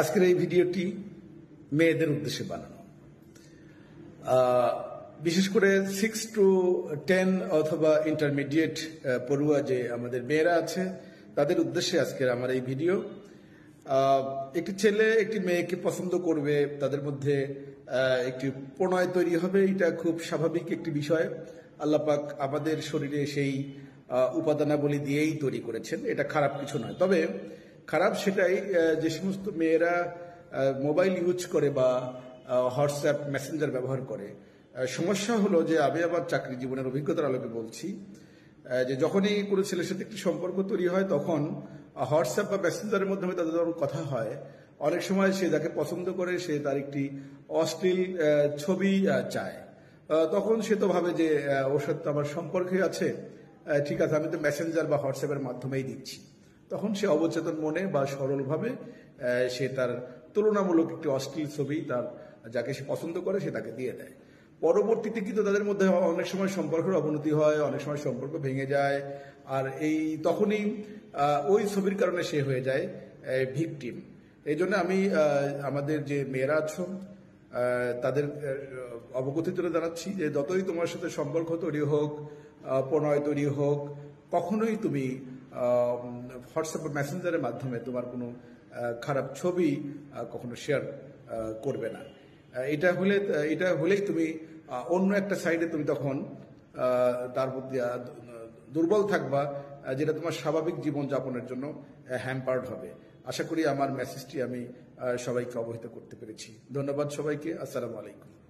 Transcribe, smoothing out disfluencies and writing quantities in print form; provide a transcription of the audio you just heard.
আজকের এই ভিডিওটি মেয়েদের উদ্দেশ্যে বানানো। বিশেষ করে 6 to 10 অথবা ইন্টারমিডিয়েট পড়ুয়া যে আমাদের মেয়েরা আছে তাদের উদ্দেশ্যে আজকের আমার এই ভিডিও। একটি ছেলে একটি মেয়েকে পছন্দ করবে, তাদের মধ্যে একটি প্রণয় তৈরি হবে, এটা খুব স্বাভাবিক একটি বিষয়। আল্লাহ পাক আমাদের শরীরে সেই উপাদানাবলী দিয়েই তৈরি করেছেন, এটা খারাপ কিছু নয়। তবে খারাপ সেটাই যে সমস্ত মেয়েরা মোবাইল ইউজ করে বা হোয়াটসঅ্যাপ মেসেঞ্জার ব্যবহার করে। সমস্যা হলো যে আমি আবার চাকরি জীবনের অভিজ্ঞতার আলোকে বলছি যে যখনই কোনো ছেলের সাথে একটি সম্পর্ক তৈরি হয় তখন হোয়াটসঅ্যাপ বা মেসেঞ্জারের মাধ্যমে তাদের যখন কথা হয়, অনেক সময় সে যাকে পছন্দ করে সে তার একটি অশ্লীল ছবি চায়। তখন সে তো ভাবে যে ওর সাথে তো আমার সম্পর্কে আছে, ঠিক আছে আমি তো মেসেঞ্জার বা হোয়াটসঅ্যাপের মাধ্যমেই দিচ্ছি। তখন সে অবচেতন মনে বা সরলভাবে সে তার তুলনামূলক একটি অশ্লীল ছবি তার যাকে সে পছন্দ করে সে তাকে দিয়ে দেয়। পরবর্তীতে কিন্তু তাদের মধ্যে অনেক সময় সম্পর্কের অবনতি হয়, অনেক সময় সম্পর্ক ভেঙে যায়, আর তখনই ওই ছবির কারণে সে হয়ে যায় ভিকটিম। এই জন্য আমি আমাদের যে মেয়েরা আছো তাদের অবগতি তুলে জানাচ্ছি যে যতই তোমার সাথে সম্পর্ক তৈরি হোক, প্রণয় তৈরি হোক, কখনোই তুমি হোয়াটসঅ্যাপ বা মেসেঞ্জারের মাধ্যমে তোমার কোনো খারাপ ছবি কখনো শেয়ার করবে না। এটা হলেই তুমি অন্য একটা সাইডে তুমি তখন তার প্রতি দুর্বল থাকবা, যেটা তোমার স্বাভাবিক জীবনযাপনের জন্য হ্যাম্পার্ড হবে। আশা করি আমার মেসেজটি আমি সবাইকে অবহিত করতে পেরেছি। ধন্যবাদ সবাইকে। আসসালামু আলাইকুম।